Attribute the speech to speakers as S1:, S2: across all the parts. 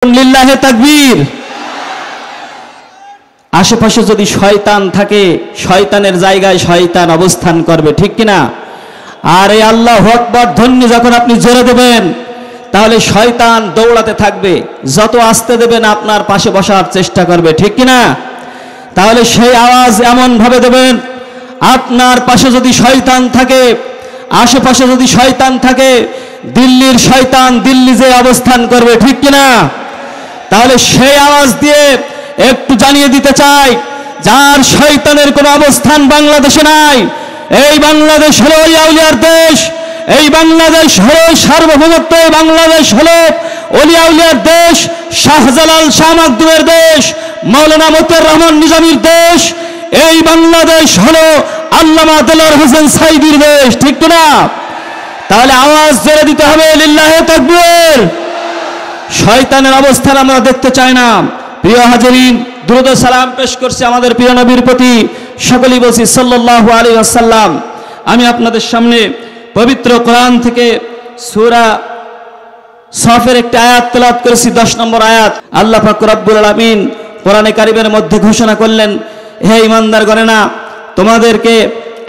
S1: লিল্লাহে তাকবীর। আশেপাশে যদি শয়তান থাকে, শয়তানের জায়গায় শয়তান অবস্থান করবে, ঠিক কিনা? আর এই আল্লাহু আকবার ধ্বনি যখন আপনি জোরে দেবেন, তাহলে শয়তান দৌড়াতে থাকবে, যত আস্তে দেবেন আপনার পাশে বসার চেষ্টা করবে, ঠিক কিনা? তাহলে সেই আওয়াজ এমন ভাবে দেবেন, আপনার পাশে যদি শয়তান থাকে, আশেপাশে যদি শয়তান থাকে, দিল্লির শয়তান দিল্লি যে অবস্থান করবে, ঠিক কিনা? তাহলে সেই আওয়াজ দিয়ে একটু জানিয়ে দিতে চাই, যার শয়তানের কোনো অবস্থান বাংলাদেশে নাই। এই বাংলাদেশ হলো ওলিয়া উলিয়ার দেশ, এই বাংলাদেশ হলো সার্বভৌমত্ব, বাংলাদেশ হলো ওলিয়া উলিয়ার দেশ, শাহজালাল শাহ মাকদুমের দেশ, মাওলানা মতিয়ার রহমান নিজামীর দেশ। এই বাংলাদেশ হলো আল্লামা দেলোয়ার হোসেন সাইদির দেশ, ঠিক না? তাহলে আওয়াজ জোরে দিতে হবে, লিল্লাহে তাকবীর। শয়তানের অবস্থান আমরা দেখতে চাই না। প্রিয় হাজিরিন, দুরূদ ও সালাম পেশ করছি আমাদের প্রিয় নবীর প্রতি, সকলেই বলছি সাল্লাল্লাহু আলাইহি ওয়াসাল্লাম। আমি আপনাদের সামনে পবিত্র কোরআন থেকে সূরা সফের একটি আয়াত তেলাওয়াত করেছি, 10 নম্বর আয়াত। আল্লাহ পাক রব্বুল আলামিন কোরআনে কারিমের মধ্যে ঘোষণা করলেন, হে ঈমানদারগণেরা, তোমাদেরকে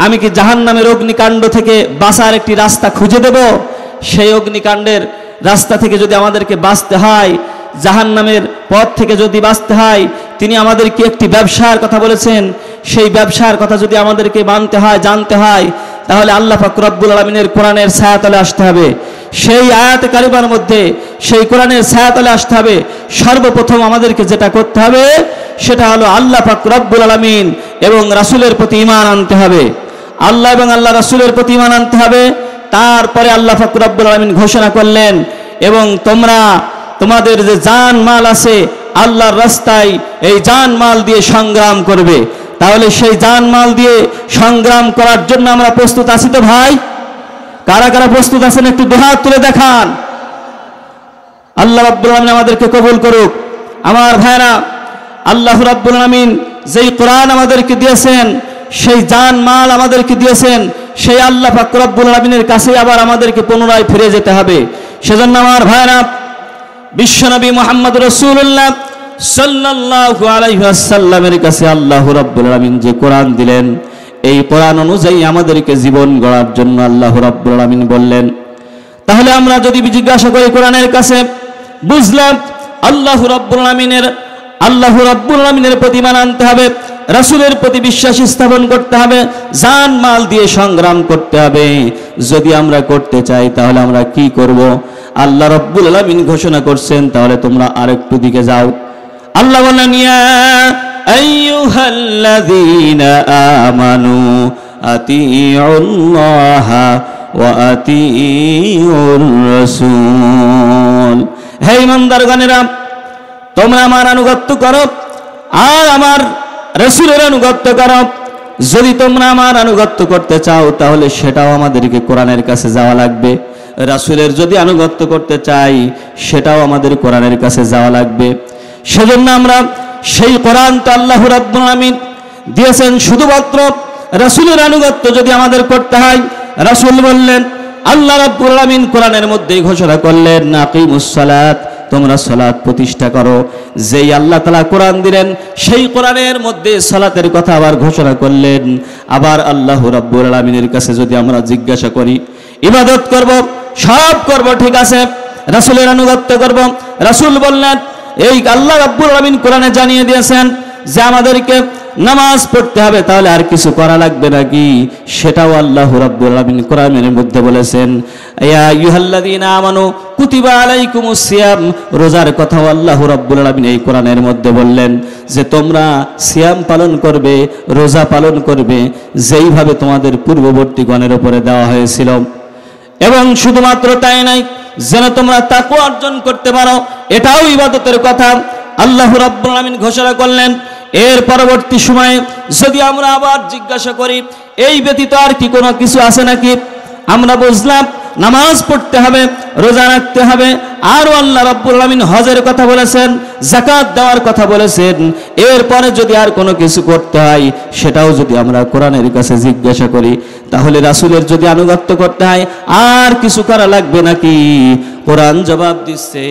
S1: আমি কি জাহান্নামের অগ্নিকাণ্ড থেকে বাঁচার একটি রাস্তা খুঁজে দেব? সেই অগ্নিকাণ্ডের রাস্তা থেকে যদি আমাদেরকে বাঁচতে হয়, জাহান্নামের পথ থেকে যদি বাঁচতে হয়, তিনি আমাদেরকে একটি ব্যবসার কথা বলেছেন। সেই ব্যবসার কথা যদি আমাদেরকে মানতে হয়, জানতে হয়, তাহলে আল্লাহ পাক রব্বুল আলামিনের কোরআনের ছায়াতলে আসতে হবে। সেই আয়াতে কারিমার মধ্যে, সেই কোরআনের ছায়াতলে আসতে হবে। সর্বপ্রথম আমাদেরকে যেটা করতে হবে সেটা হলো আল্লাহ পাক রব্বুল আলামিন এবং রাসূলের প্রতি ঈমান আনতে হবে। আল্লাহ এবং আল্লাহ রাসূলের প্রতি ঈমান আনতে হবে। তারপরে আল্লাহ পাক রব্বুল আলামিন ঘোষণা করলেন, এবং তোমরা তোমাদের যে জান মাল আছে আল্লাহর রাস্তায়, এই জান মাল দিয়ে সংগ্রাম করবে। তাহলে সেই জান মাল দিয়ে সংগ্রাম করার জন্য আমরা প্রস্তুত আছি তো ভাই? কারা কারা প্রস্তুত আছেন একটু দুহাত তুলে দেখান। আল্লাহ রাব্বুল আলামিন আমাদেরকে কবুল করুক। আমার ভাইরা, আল্লাহ রাব্বুল আলামিন যেই কোরআন আমাদেরকে দিয়েছেন, সেই জান মাল আমাদেরকে দিয়েছেন, সেই আল্লাহ পাক রব্বুল আলামিনের কাছে আবার আমাদেরকে পুনরায় ফিরে যেতে হবে। সেজন্য আমার ভাইরা, বিশ্বনবী মুহাম্মদ রাসূলুল্লাহ সাল্লাল্লাহু আলাইহি ওয়াসাল্লামের কাছে আল্লাহ রাব্বুল আলামিন যে কোরআন দিলেন, এই কোরআন অনুযায়ী আমাদেরকে জীবন গড়ার জন্য আল্লাহ রাব্বুল আলামিন বললেন। তাহলে আমরা যদি জিজ্ঞাসা করি কোরআনের কাছে, বুঝলাম আল্লাহ রাব্বুল আলামিনের প্রতি ঈমান আনতে হবে, রাসূলের প্রতি বিশ্বাস স্থাপন করতে হবে, জান মাল দিয়ে সংগ্রাম করতে হবে। যদি আমরা করতে চাই তাহলে আমরা কি করব? আল্লাহ রাব্বুল আলামিন ঘোষণা করছেন, তাহলে তোমরা আরেকটু দিকে যাও। আল্লাহ বলেন, ইয়া আইয়ুহাল্লাযীনা আমানু আতিউল্লাহা ওয়া আতিউর রাসূল। হে ঈমানদারগণেরা, তোমরা আমার আনুগত্য করো আর আমার রাসূলের আনুগত্য করো। যদি তোমরা আমার আনুগত্য করতে চাও তাহলে সেটাও আমাদেরকে কোরআনের কাছে যাওয়া লাগবে। রাসূলের যদি আনুগত্য করতে চাই সেটাও আমাদের কোরআনের কাছে যাওয়া লাগবে। সেজন্য আমরা সেই কোরআন তো আল্লাহ রাব্বুল আলামিন দিয়েছেন, শুধুমাত্র রাসূলের আনুগত্য যদি আমাদের করতে হয়, রাসূল বললেন, আল্লাহ রাব্বুল আলামিন কোরআনের মধ্যেই ঘোষণা করলেন, আকিমুস সালাত, তোমরা সালাত প্রতিষ্ঠা করো। যেই আল্লাহ তাআলা কোরআন দিলেন, সেই কোরআনের মধ্যে সালাতের কথা আবার ঘোষণা করলেন। আবার আল্লাহ রাব্বুল আলামিনের কাছে যদি আমরা জিজ্ঞাসা করি, ইবাদত করব, সব করব, ঠিক আছে, রাসূলের আনুগত্য করব। রাসূল বললেন, এই আল্লাহ রাব্বুল আলামিন কোরআনে জানিয়ে দিয়েছেন যে আমাদেরকে নামাজ পড়তে হবে, তাহলে আর কিছু করা লাগবে নাকি? সেটাও আল্লাহ রাব্বুল আলামিন কোরআনের মধ্যে বলেছেন। ইয়া আইয়ুহাল্লাযীনা আমানু কুতিবা আলাইকুমুস সিয়াম, রোজার কথাও আল্লাহ রাব্বুল আলামিন এই কোরআনের মধ্যে বললেন যে তোমরা সিয়াম পালন করবে, রোজা পালন করবে, যেইভাবে তোমাদের পূর্ববর্তী গণের উপরে দেওয়া হয়েছিল। এবং শুধুমাত্র তাই নাই, যেন তোমরা তাকওয়া অর্জন করতে পারো, এটাও ইবাদতের কথা আল্লাহ রাব্বুল আলামিন ঘোষণা করলেন। এর পরবর্তী সময়ে যদি আমরা আবার জিজ্ঞাসা করি, এই ব্যতীত আর কি কোনো কিছু আছে নাকি? আমরা বুঝলাম নামাজ পড়তে হবে, রোজা রাখতে হবে, আরও আল্লাহ রাব্বুল আলামিন হজের কথা বলেছেন, যাকাত দেওয়ার কথা বলেছেন। এরপরে যদি আর কোনো কিছু করতে হয় সেটাও যদি আমরা কোরআনের কাছে জিজ্ঞাসা করি, তাহলে রাসূলের যদি আনুগত্য করতে হয় আর কিছু করা লাগবে নাকি? কোরআন জবাব দিচ্ছে,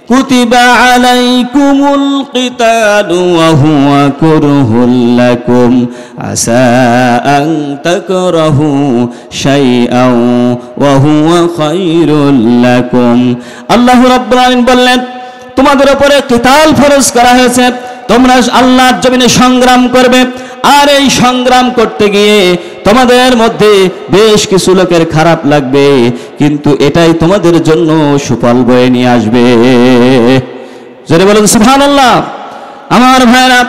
S1: কুতিবা আলাইকুমুল কিতালু ওয়া হুয়া কুরহুল লাকুম আসা আন তাকরাহু শাইআন ওয়া হুয়া খায়রুল লাকুম। আল্লাহ রাব্বুল আলামিন বললেন, তোমাদের উপরে কিতাল ফরজ করা হয়েছে, তোমরা আল্লাহর জমিনে সংগ্রাম করবে। আর এই সংগ্রাম করতে গিয়ে তোমাদের মধ্যে বেশ কিছু লোকের খারাপ লাগবে, কিন্তু এটাই তোমাদের জন্য সুফল বয়ে নিয়ে আসবে। জোরে বলুন সুবহানাল্লাহ। আমার ভাইরা,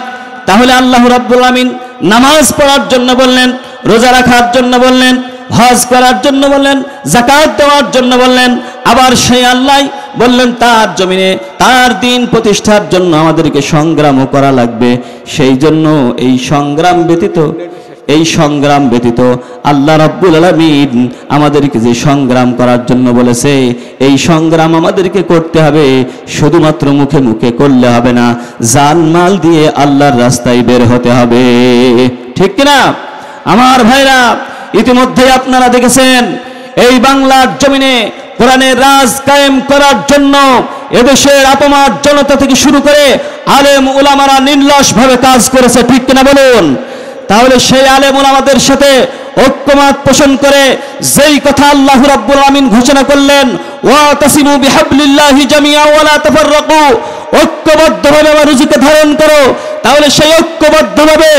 S1: তাহলে আল্লাহ রাব্বুল আমিন নামাজ পড়ার জন্য বললেন, রোজা রাখার জন্য বললেন, হজ করার জন্য বললেন, যাকাত দেওয়ার জন্য বললেন। আবার সেই আল্লাহ বললেন তার জমিনে তার দিন প্রতিষ্ঠার জন্য আমাদেরকে সংগ্রামও করা লাগবে। সেই জন্য এই সংগ্রাম ব্যতীত আল্লাহ রাব্বুল আলামিন আমাদেরকে যে সংগ্রাম করার জন্য বলেছে, এই সংগ্রাম আমাদেরকে করতে হবে। শুধুমাত্র মুখে মুখে করলে হবে না, জানমাল দিয়ে আল্লাহর রাস্তায় বের হতে হবে। ঠিক কিনা আমার ভাইরা? ইতিমধ্যে আপনারা দেখেছেন এই বাংলার জমিনে কোরআনের রাজ কায়েম করার জন্য এদেশের আপমার জনতা থেকে শুরু করে আলেম উলামারা নির্লসভাবে কাজ করেছে। ঠিক কিনা বলুন? তাহলে সেই আলেম উলামাদের সাথে ঐক্যমত পোষণ করে যেই কথা আল্লাহ রাব্বুল আমিন ঘোষণা করলেন, ওয়াতাসিমু বিহাবলিল্লাহি জামিআ ওয়া লা তাফাররাকু, ঐক্যবদ্ধভাবে আমার রুজিকে ধারণ করো। তাহলে সেই ঐক্যবদ্ধভাবে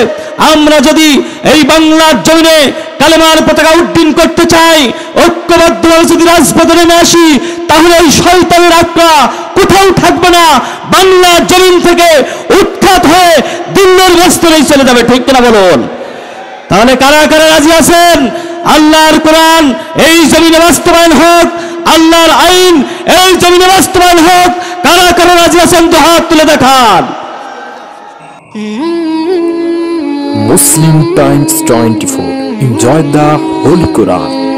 S1: আমরা যদি এই বাংলার জমিনে কালেমার পতাকা উড্ডীন করতে চাই, ঐক্যবদ্ধভাবে যদি রাজপথে নেমে আসি, তাহলে এই শয়তানের আক্রা কোথাও থাকবে না, বাংলার জমিন থেকে উৎখাত হয়ে দিল্লির রাস্তায় চলে যাবে। ঠিক কিনা বলুন? তাহলে কারা কারা রাজি আছেন আল্লাহর কোরআন এই জমিনে বাস্তবায়ন হোক, আল্লাহর আইন এই জমিনে বাস্তবায়ন হোক? কারা কারা রাজি আছেন তো হাত তুলে দেখান।
S2: Muslim Times 24. Enjoy the Holy Quran.